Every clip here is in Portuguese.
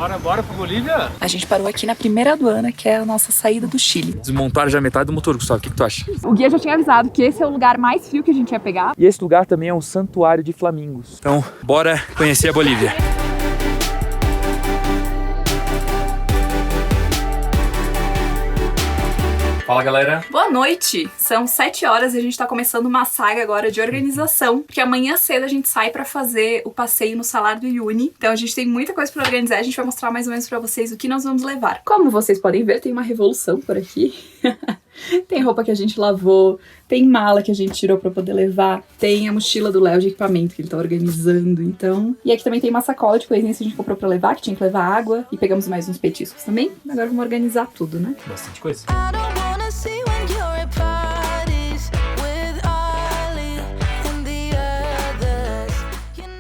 Bora pra Bolívia? A gente parou aqui na primeira aduana, que é a nossa saída do Chile. Desmontaram já metade do motor, Gustavo. O que tu acha? O guia já tinha avisado que esse é o lugar mais frio que a gente ia pegar. E esse lugar também é um santuário de flamingos. Então, bora conhecer a Bolívia. Fala, galera. Boa noite! São 7 horas e a gente tá começando uma saga agora de organização, porque amanhã cedo a gente sai pra fazer o passeio no Salar do Uyuni. Então a gente tem muita coisa pra organizar, a gente vai mostrar mais ou menos pra vocês o que nós vamos levar. Como vocês podem ver, tem uma revolução por aqui. Tem roupa que a gente lavou, tem mala que a gente tirou pra poder levar, tem a mochila do Léo de equipamento que ele tá organizando, então... E aqui também tem uma sacola de coisinhas que a gente comprou pra levar, que tinha que levar água, e pegamos mais uns petiscos também. Agora vamos organizar tudo, né? Bastante coisa.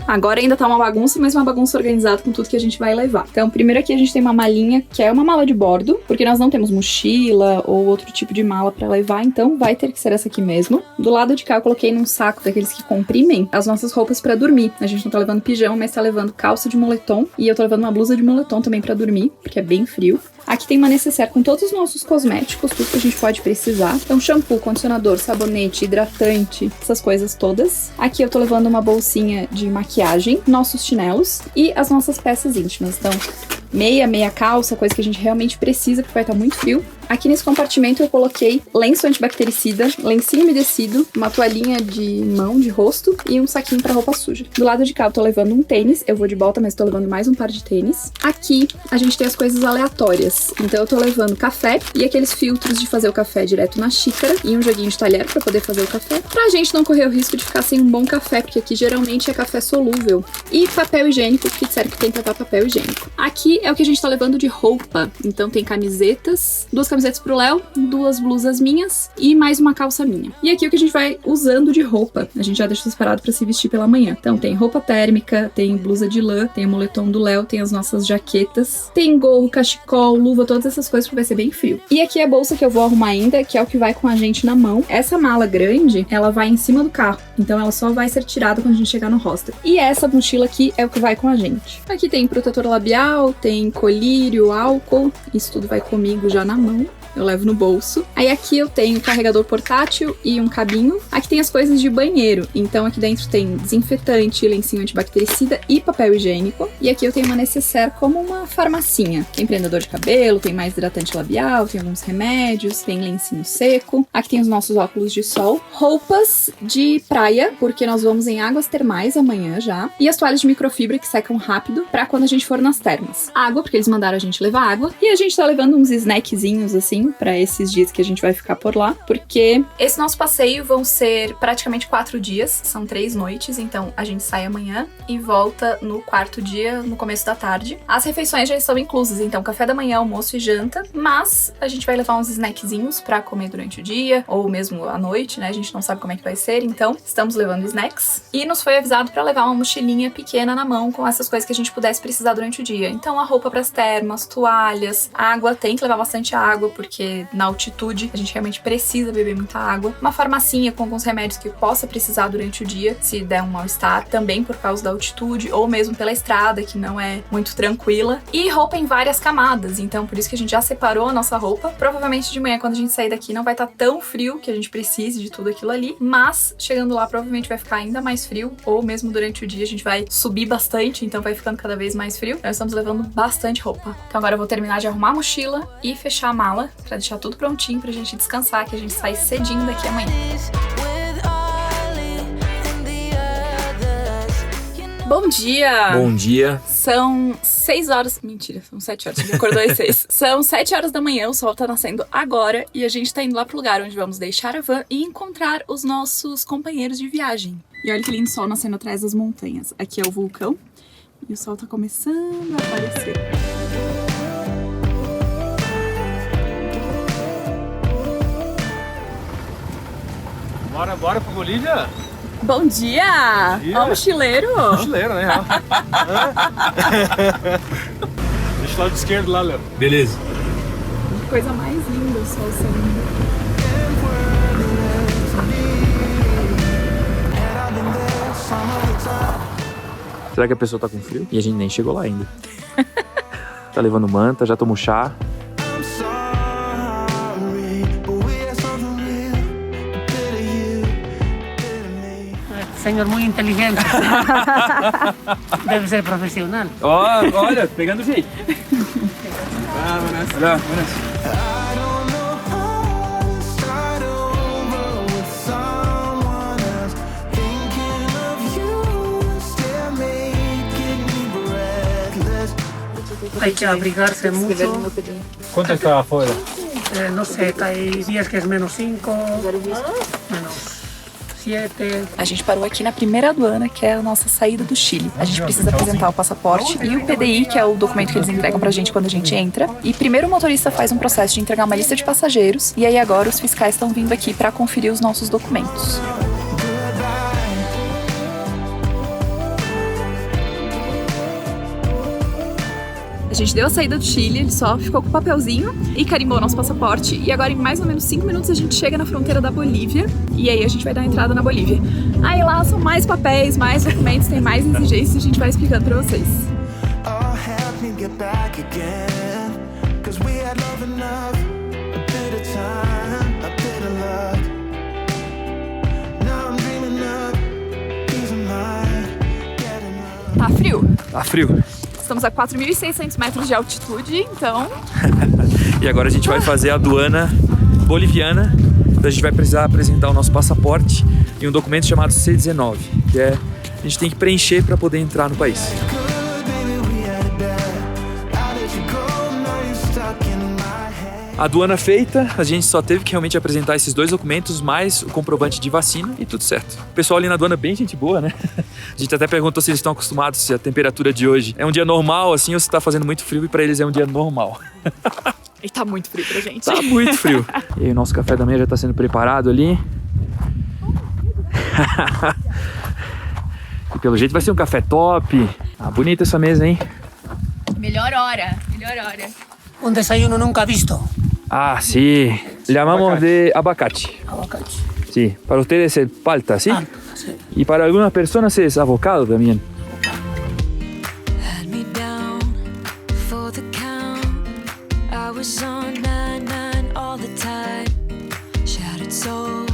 Agora ainda tá uma bagunça, mas uma bagunça organizada com tudo que a gente vai levar. Então, primeiro aqui a gente tem uma malinha, que é uma mala de bordo, porque nós não temos mochila ou outro tipo de mala pra levar, então vai ter que ser essa aqui mesmo. Do lado de cá eu coloquei num saco daqueles que comprimem as nossas roupas pra dormir. A gente não tá levando pijama, mas tá levando calça de moletom, e eu tô levando uma blusa de moletom também pra dormir, porque é bem frio. Aqui tem uma necessaire com todos os nossos cosméticos, tudo que a gente pode precisar. Então, shampoo, condicionador, sabonete, hidratante, essas coisas todas. Aqui eu tô levando uma bolsinha de maquiagem, nossos chinelos e as nossas peças íntimas. Então, meia calça, coisa que a gente realmente precisa, porque vai estar muito frio. Aqui nesse compartimento eu coloquei lenço antibactericida, lencinho umedecido, uma toalhinha de mão, de rosto e um saquinho pra roupa suja. Do lado de cá eu tô levando um tênis, eu vou de bota, mas tô levando mais um par de tênis. Aqui a gente tem as coisas aleatórias, então eu tô levando café e aqueles filtros de fazer o café direto na xícara e um joguinho de talher pra poder fazer o café, pra gente não correr o risco de ficar sem um bom café, porque aqui geralmente é café solúvel. E papel higiênico, porque disseram que tem que levar papel higiênico. Aqui é o que a gente tá levando de roupa, então tem camisetas, 2 camisetas pro Léo, 2 blusas minhas e mais uma calça minha. E aqui é o que a gente vai usando de roupa, a gente já deixa separado pra se vestir pela manhã. Então tem roupa térmica, tem blusa de lã, tem o moletom do Léo, tem as nossas jaquetas, tem gorro, cachecol, luva, todas essas coisas, porque vai ser bem frio. E aqui é a bolsa que eu vou arrumar ainda, que é o que vai com a gente na mão. Essa mala grande, ela vai em cima do carro, então ela só vai ser tirada quando a gente chegar no hostel. E essa mochila aqui é o que vai com a gente. Aqui tem protetor labial, tem colírio, álcool, isso tudo vai comigo já na mão. Eu levo no bolso. Aí aqui eu tenho um carregador portátil e um cabinho. Aqui tem as coisas de banheiro. Então aqui dentro tem desinfetante, lencinho antibactericida e papel higiênico. E aqui eu tenho uma necessaire como uma farmacinha. Tem prendedor de cabelo, tem mais hidratante labial, tem alguns remédios, tem lencinho seco. Aqui tem os nossos óculos de sol. Roupas de praia, porque nós vamos em águas termais amanhã já. E as toalhas de microfibra que secam rápido pra quando a gente for nas termas. Água, porque eles mandaram a gente levar água. E a gente tá levando uns snackzinhos assim, pra esses dias que a gente vai ficar por lá, porque esse nosso passeio vão ser praticamente 4 dias, são 3 noites, então a gente sai amanhã e volta no 4º dia, no começo da tarde. As refeições já estão inclusas, então café da manhã, almoço e janta, mas a gente vai levar uns snackzinhos pra comer durante o dia, ou mesmo à noite, né, a gente não sabe como é que vai ser, então estamos levando snacks. E nos foi avisado pra levar uma mochilinha pequena na mão com essas coisas que a gente pudesse precisar durante o dia. Então a roupa pras termas, toalhas, água, tem que levar bastante água, porque na altitude a gente realmente precisa beber muita água. Uma farmacinha com alguns remédios que possa precisar durante o dia, se der um mal-estar, também por causa da altitude, ou mesmo pela estrada, que não é muito tranquila. E roupa em várias camadas, então por isso que a gente já separou a nossa roupa. Provavelmente de manhã, quando a gente sair daqui, não vai estar tão frio que a gente precise de tudo aquilo ali, mas chegando lá provavelmente vai ficar ainda mais frio, ou mesmo durante o dia a gente vai subir bastante, então vai ficando cada vez mais frio. Nós estamos levando bastante roupa. Então agora eu vou terminar de arrumar a mochila e fechar a mala, pra deixar tudo prontinho pra gente descansar, que a gente sai cedinho daqui amanhã. Bom dia! Bom dia. São 6 horas... Mentira, são 7 horas. A gente acordou às 6. São 7 horas da manhã, o sol tá nascendo agora e a gente tá indo lá pro lugar onde vamos deixar a van e encontrar os nossos companheiros de viagem. E olha que lindo sol nascendo atrás das montanhas. Aqui é o vulcão e o sol tá começando a aparecer. Bora pra Bolívia? Bom dia! Bom dia. Ó, mochileiro! Mochileiro, né? Deixa o lado esquerdo lá, Léo. Beleza. Coisa mais linda o sol saindo. Será que a pessoa tá com frio? E a gente nem chegou lá ainda. tá levando manta, já tomou chá. Señor muy inteligente. Debe ser profesional. Ó, olha, pegando jeito. Olha, Hay que abrigarse mucho. Quanto está afuera? No sé, hay días que es -5, -7. A gente parou aqui na primeira aduana, que é a nossa saída do Chile. A gente precisa apresentar o passaporte e o PDI, que é o documento que eles entregam pra gente quando a gente entra. E primeiro o motorista faz um processo de entregar uma lista de passageiros. E aí agora os fiscais estão vindo aqui pra conferir os nossos documentos. A gente deu a saída do Chile, ele só ficou com o papelzinho e carimbou o nosso passaporte. E agora, em mais ou menos 5 minutos, a gente chega na fronteira da Bolívia. E aí a gente vai dar a entrada na Bolívia. Aí lá são mais papéis, mais documentos, tem mais exigências, a gente vai explicando pra vocês. Tá frio? tá frio. Estamos a 4.600 metros de altitude, então... E agora a gente vai fazer a aduana boliviana. Então a gente vai precisar apresentar o nosso passaporte e um documento chamado C19, que é a gente tem que preencher para poder entrar no país. A aduana feita, a gente só teve que realmente apresentar esses 2 documentos, mais o comprovante de vacina e tudo certo. O pessoal ali na aduana é bem gente boa, né? A gente até perguntou se eles estão acostumados, se a temperatura de hoje é um dia normal, assim, ou se tá fazendo muito frio e para eles é um dia normal. E tá muito frio pra gente. Tá muito frio. E aí o nosso café da manhã já tá sendo preparado ali. E pelo jeito vai ser um café top. Ah, bonita essa mesa, hein? Melhor hora, melhor hora. Un desayuno nunca visto. Ah, sí. Llamamos de abacate. Aguacate. Sí. Para ustedes es palta, ¿sí? Ah, sí. Y para algunas personas es avocado también. Had me down for the count. I was on 9-9 all the time. Shattered soul,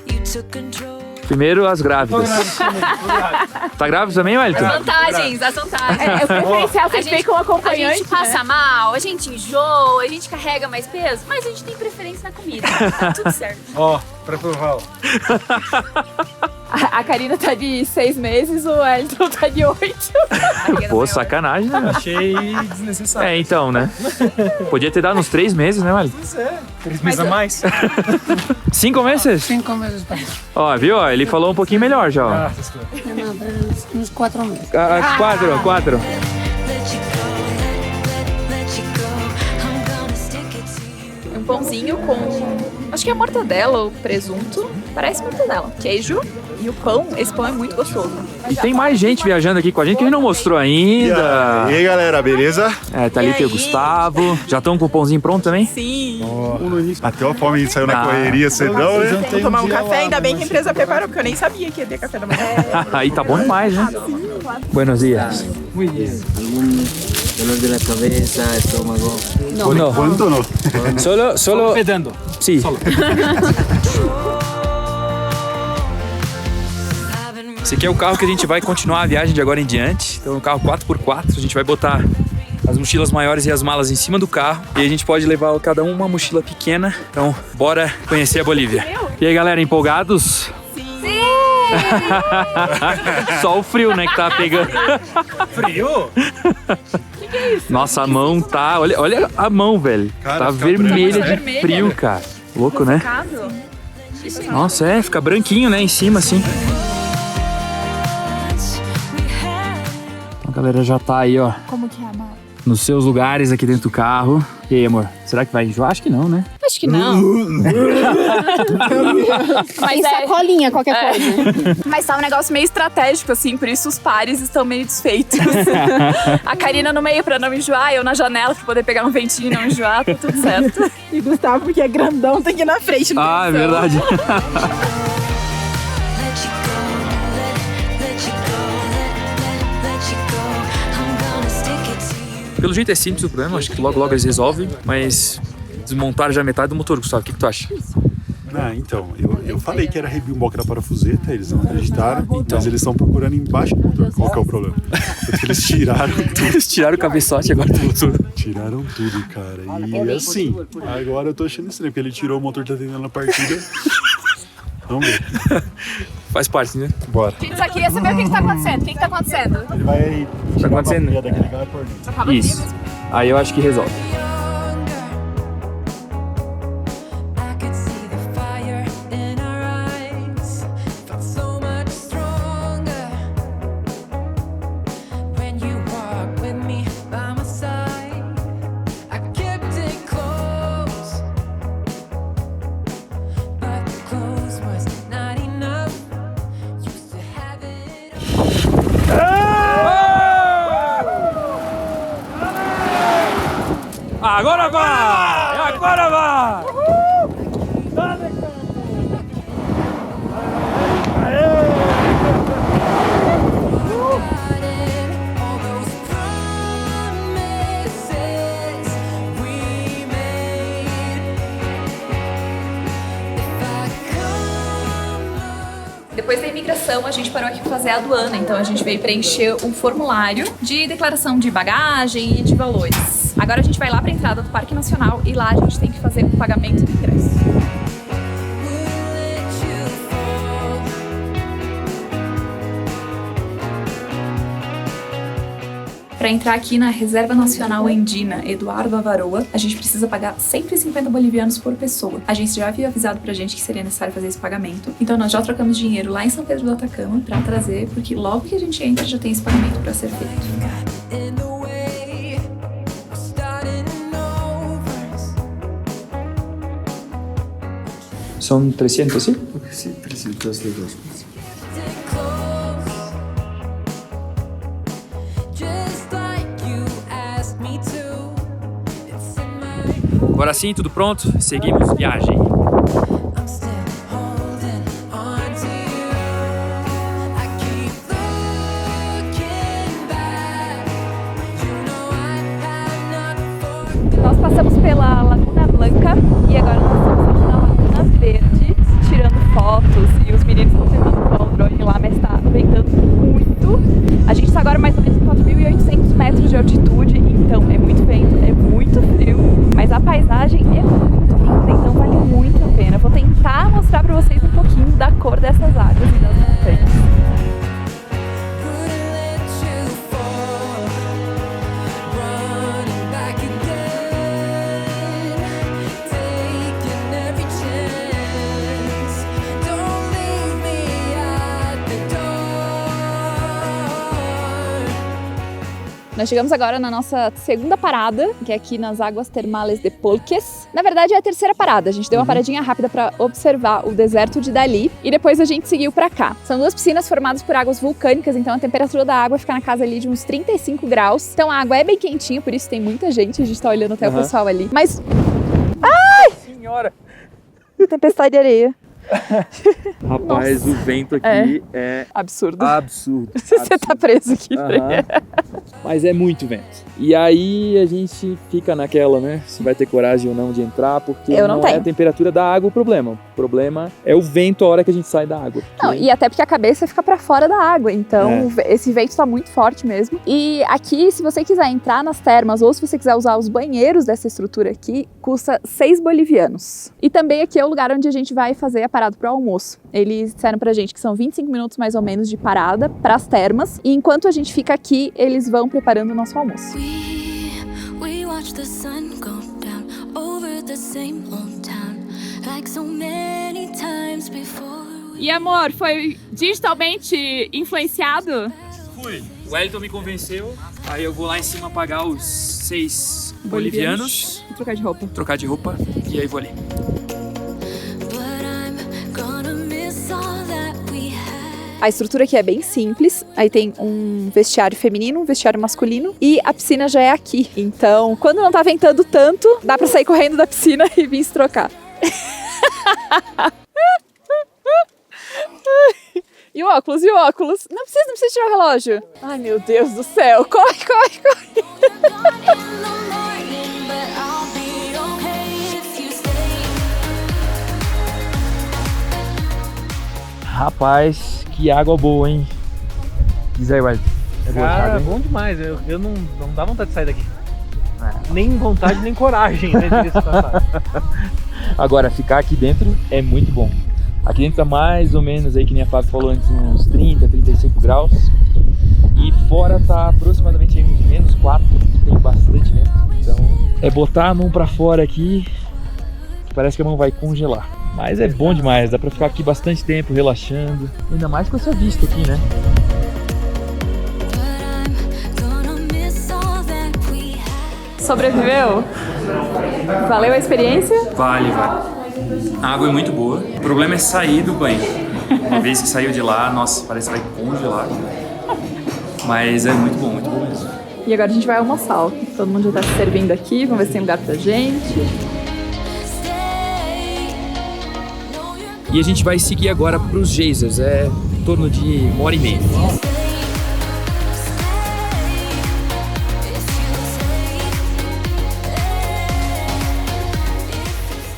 you took control. Primeiro as grávidas. Tá grávida também, Wellington? Vantagens, as vantagens. É o preferencial que a gente vem com o A acompanhante, gente passa mal, a gente enjoa, a gente carrega mais peso, mas a gente tem preferência na comida. Tá tudo certo. Ó, pra provar. A Karina tá de 6 meses, o Wellington tá de 8. Pô, sacanagem, né? Achei desnecessário. É, então, né? Podia ter dado uns 3 meses, né, Wellington? Pois é. 3 meses a mais. 5 meses? 5 meses para isso. Ó, viu? Ó, ele falou um pouquinho melhor já, ó. Ah, essas coisas. Uns 4 meses. 4. Let you go, let you go. I'm gonna stick it to you. Um pãozinho com, acho que é mortadela ou presunto. Parece mortadela. Queijo e o pão. Esse pão é muito gostoso. E tem mais gente viajando aqui com a gente que a gente não mostrou ainda. E aí, galera, beleza? É, tá ali tem o Gustavo. Já estão com o pãozinho pronto também? Sim. Até a fome saiu na Ah. correria cedão, né? Vamos tomar um café, ainda bem que a empresa preparou, porque eu nem sabia que ia ter café da manhã. Aí tá bom demais, né? Buenos dias. Dolor de la cabeza, estómago. No. Quanto não? Solo. Pedando. Sí. Esse aqui é o carro que a gente vai continuar a viagem de agora em diante. Então, é um carro 4x4. A gente vai botar as mochilas maiores e as malas em cima do carro. E a gente pode levar cada um uma mochila pequena. Então, bora conhecer a Bolívia. E aí, galera, empolgados? Sim! Só o frio, né, que tá pegando. Frio? Nossa, a mão tá... Olha a mão, velho. Cara, Tá fica vermelha branca, de frio, cara. Louco, né? Nossa, fica branquinho, né, em cima, assim. A galera já tá aí, ó, Como que é, amor? nos seus lugares aqui dentro do carro. E aí, amor, será que vai enjoar? Acho que não, né? Acho que não. Mas sacolinha, qualquer coisa. Mas tá um negócio meio estratégico, assim, por isso os pares estão meio desfeitos. A Karina no meio pra não enjoar, eu na janela pra poder pegar um ventinho e não enjoar, tá tudo certo. E Gustavo, porque é grandão, tem que ir na frente. Não Ah, é tem opção. verdade. Let you go, let you go, let you go. I'm gonna stick it to you. Pelo jeito é simples o problema, acho que logo eles resolvem, mas desmontaram já metade do motor, Gustavo. O que tu acha? Então, eu falei que era rebimboca da parafuseta, eles não acreditaram, mas eles estão procurando embaixo do motor. Qual que é o problema? Porque eles tiraram tudo. Eles tiraram o cabeçote agora do motor. Tiraram tudo, cara. E assim, agora eu tô achando estranho, porque ele tirou o motor, tá tentando a partida. Vamos ver. Faz parte, né? Bora. A gente só queria saber o que tá acontecendo. O que tá acontecendo? Ele vai Tá acontecendo? tirar a bateria daquele carro por dentro. Isso. Aí eu acho que resolve. I could see the fire in our eyes. Felt so much stronger when you walked with me by my side. I kept it close, but the close was not enough. Used to have it. Agora vai! Agora vai! All those promises we made. If I come Depois da imigração, a gente parou aqui para fazer a aduana, então a gente veio preencher um formulário de declaração de bagagem e de valores. Agora a gente vai lá para a entrada do Parque Nacional e lá a gente tem que fazer o pagamento do ingresso. Para entrar aqui na Reserva Nacional Andina Eduardo Avaroa, a gente precisa pagar 150 bolivianos por pessoa. A gente já havia avisado pra gente que seria necessário fazer esse pagamento, então nós já trocamos dinheiro lá em São Pedro do Atacama para trazer, porque logo que a gente entra já tem esse pagamento para ser feito. in the way, starting over. São 300, sim? Sí, 302. Close, just like you asked me to. It's in my. Agora sim, tudo pronto. Seguimos viagem. I'm still holding on to you. I keep looking back. You know I have not forgotten. Nós passamos pela Laguna Blanca e agora nós estamos aqui na Laguna Verde, tirando fotos e os meninos estão tentando voar o drone lá, mas está ventando muito. A gente está agora mais ou menos em 4.800 metros de altitude, então é muito vento, é muito frio, mas a paisagem é muito linda, então vale muito a pena. Vou tentar mostrar para vocês um pouquinho da cor dessas águas e das montanhas. Wouldn't let you fall, running back again, taking every chance. Don't leave me at the door. Nós chegamos agora na nossa segunda parada, que é aqui nas Águas Termales de Polques. Na verdade é a terceira parada, a gente deu uma paradinha rápida para observar o deserto de Dali e depois a gente seguiu para cá. São duas piscinas formadas por águas vulcânicas, então a temperatura da água fica na casa ali de uns 35 graus. Então a água é bem quentinha, por isso tem muita gente, a gente tá olhando até o pessoal ali. Mas... Senhora! Tempestade de areia. Rapaz, o vento aqui é Absurdo. absurdo. Você tá preso aqui, Frei. Aham. Mas é muito vento. E aí a gente fica naquela, né? Se vai ter coragem ou não de entrar, porque Eu não é tenho. a temperatura da água o problema. O problema é o vento a hora que a gente sai da água. Não, e até porque a cabeça fica pra fora da água, então esse vento tá muito forte mesmo. E aqui, se você quiser entrar nas termas ou se você quiser usar os banheiros dessa estrutura aqui, custa 6 bolivianos. E também aqui é o lugar onde a gente vai fazer a parada pro almoço. Eles disseram pra gente que são 25 minutos mais ou menos de parada pras termas, e enquanto a gente fica aqui, eles vão preparando o nosso almoço. We watch the sun go down over the same old town like so many times before. E amor, foi digitalmente influenciado? Fui. O Wellington me convenceu, aí eu vou lá em cima pagar os 6 bolivianos, E trocar de roupa. trocar de roupa e aí vou ali. But I'm gonna miss all that we had. A estrutura aqui é bem simples, aí tem um vestiário feminino, um vestiário masculino e a piscina já é aqui. Então, quando não tá ventando tanto, dá pra sair correndo da piscina e vir se trocar. E o óculos, e o óculos? Não precisa tirar o relógio. Ai, meu Deus do céu, corre, corre, corre. Rapaz, que água boa, hein? Diz aí, Wilde. É boa essa Cara, água, hein? bom demais. Eu não dá vontade de sair daqui. Nem vontade, nem coragem, né? Diga-se de passagem. Agora, ficar aqui dentro é muito bom. Aqui dentro tá mais ou menos aí, que nem a Fábio falou antes, uns 30, 35 graus. E fora tá aproximadamente aí uns menos 4, tem bastante vento. Então é botar a mão pra fora aqui, que parece que a mão vai congelar. Mas é bom demais, dá pra ficar aqui bastante tempo relaxando. Ainda mais com essa vista aqui, né? Sobreviveu? Valeu a experiência? Vale. A água é muito boa. O problema é sair do banho. Uma vez que saiu de lá, nossa, parece que vai congelar. Mas é muito bom mesmo. E agora a gente vai almoçar, ó. Todo mundo já tá se servindo aqui, vamos ver se tem lugar pra gente. E a gente vai seguir agora pros geysers, é em torno de 1h30.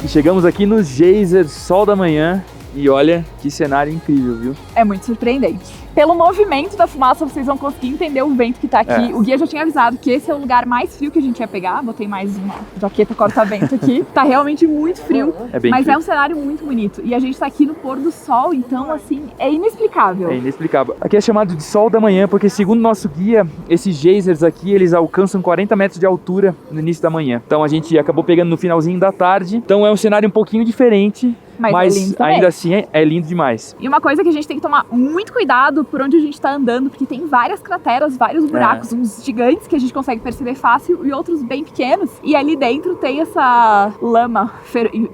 E chegamos aqui nos geysers, sol da manhã, e olha que cenário incrível, viu? É muito surpreendente. Pelo movimento da fumaça, vocês vão conseguir entender o vento que tá aqui. O guia já tinha avisado que esse é o lugar mais frio que a gente ia pegar. Botei mais uma jaqueta corta-vento aqui. Tá realmente muito frio, mas é um cenário muito bonito. E a gente tá aqui no pôr do sol, então, assim, é inexplicável. É inexplicável. Aqui é chamado de sol da manhã, porque segundo nosso guia, esses geysers aqui, eles alcançam 40 metros de altura no início da manhã. Então a gente acabou pegando no finalzinho da tarde. Então é um cenário um pouquinho diferente, mas é lindo também. ainda assim é lindo demais. E uma coisa que a gente tem que tomar muito cuidado por onde a gente tá andando, porque tem várias crateras, vários buracos, uns gigantes que a gente consegue perceber fácil e outros bem pequenos. E ali dentro tem essa lama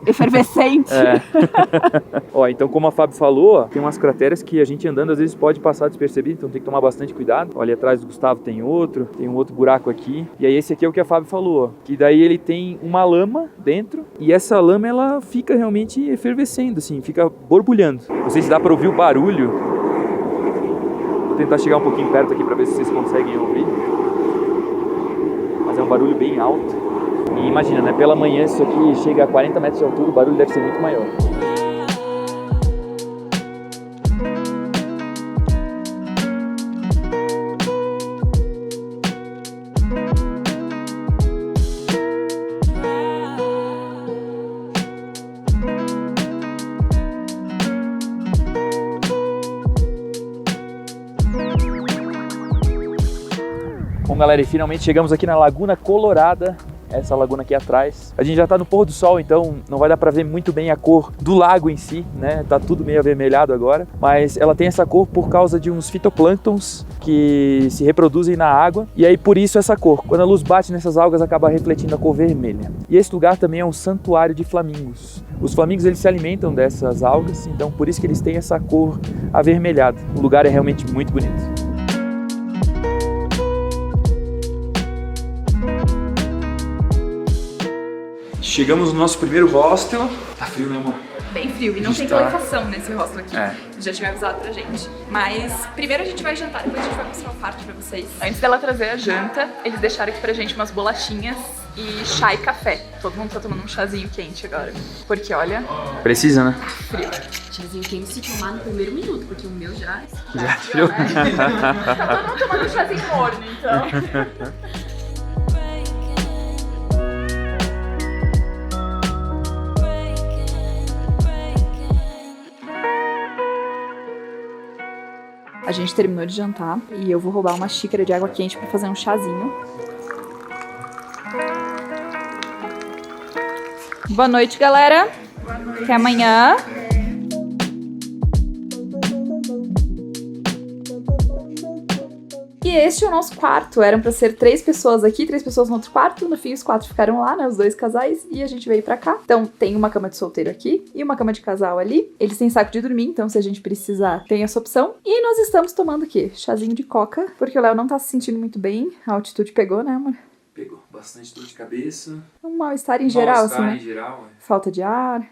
efervescente. Ó, então como a Fábio falou, ó, tem umas crateras que a gente andando às vezes pode passar despercebido, então tem que tomar bastante cuidado. Ó, ali atrás do Gustavo tem um outro buraco aqui. E aí esse aqui é o que a Fábio falou, ó, que daí ele tem uma lama dentro e essa lama ela fica realmente efervescendo, assim, fica borbulhando. Não sei se dá pra ouvir o barulho. Vou tentar chegar um pouquinho perto aqui para ver se vocês conseguem ouvir. Mas é um barulho bem alto. E imagina, né? Pela manhã isso aqui chega a 40 metros de altura, o barulho deve ser muito maior. Bom, galera, e finalmente chegamos aqui na Laguna Colorada, essa laguna aqui atrás. A gente já tá no pôr do sol, então não vai dar pra ver muito bem a cor do lago em si, né? Tá tudo meio avermelhado agora, mas ela tem essa cor por causa de uns fitoplânctons que se reproduzem na água, e aí por isso essa cor. Quando a luz bate nessas algas, acaba refletindo a cor vermelha. E esse lugar também é um santuário de flamingos. Os flamingos, eles se alimentam dessas algas, então por isso que eles têm essa cor avermelhada. O lugar é realmente muito bonito. Chegamos no nosso primeiro hostel. Tá frio, né, amor? Bem frio, e não tem calefação nesse hostel aqui. Já tinha avisado pra gente. Mas primeiro a gente vai jantar, depois a gente vai mostrar o quarto pra vocês. Antes dela trazer a janta, eles deixaram aqui pra gente umas bolachinhas e chá e café. Todo mundo tá tomando um chazinho quente agora. Porque olha... Precisa, né? Frio. Chazinho quente se tomar no primeiro minuto, porque o meu já... Já frio. Tá todo mundo tomando um chazinho morno, então. A gente terminou de jantar e eu vou roubar uma xícara de água quente pra fazer um chazinho. Boa noite, galera. Até amanhã. E este é o nosso quarto. Eram pra ser 3 pessoas aqui, 3 pessoas no outro quarto. No fim, os 4 ficaram lá, né? Os 2 casais. E a gente veio pra cá. Então, tem uma cama de solteiro aqui e uma cama de casal ali. Eles têm saco de dormir, então se a gente precisar, tem essa opção. E nós estamos tomando o quê? Chazinho de coca, porque o Léo não tá se sentindo muito bem. A altitude pegou, né, amor? Pegou bastante dor de cabeça. Um mal-estar em geral, Mal-estar assim, né? em geral, Falta de ar.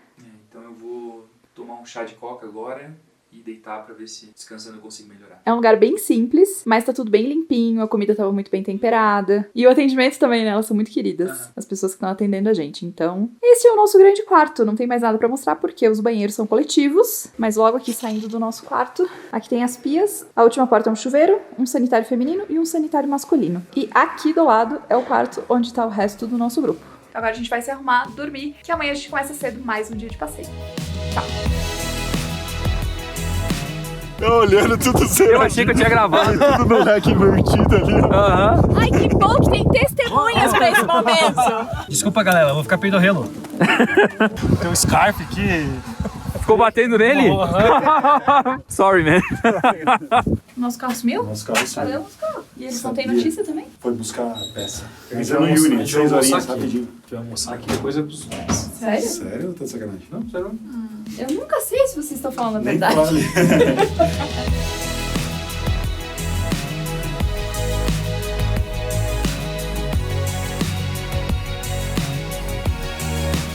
Então eu vou tomar um chá de coca agora e deitar pra ver se descansando eu consigo melhorar. É um lugar bem simples, mas tá tudo bem limpinho, a comida tava muito bem temperada. E o atendimento também, né? Elas são muito queridas, as pessoas que estão atendendo a gente. Então, esse é o nosso grande quarto. Não tem mais nada pra mostrar porque os banheiros são coletivos. Mas logo aqui saindo do nosso quarto, aqui tem as pias. A última porta é um chuveiro, um sanitário feminino e um sanitário masculino. E aqui do lado é o quarto onde tá o resto do nosso grupo. Agora a gente vai se arrumar, dormir, que amanhã a gente começa cedo mais um dia de passeio. Tchau! Olhando tudo certo. Eu achei que eu tinha gravado. Tudo no leque invertido ali. Aham. Ai, que bom que tem testemunhas pra esse momento. Desculpa, galera, eu vou ficar peidorrelo. Tem um scarf aqui. Ficou batendo nele? Sorry, man. Nosso carro sumiu? Nosso carro Cadê o nosso carro? E eles não têm notícia também? Foi buscar a peça. A gente Entrou vai no almoçar- Uni, a gente vai 6 horinhas, almoçar aqui. rapidinho. Vai almoçar aqui, depois é pros pais. Sério? Sério ou tá de sacanagem? Não, sério. Eu nunca sei se vocês estão falando a Nem verdade. vale.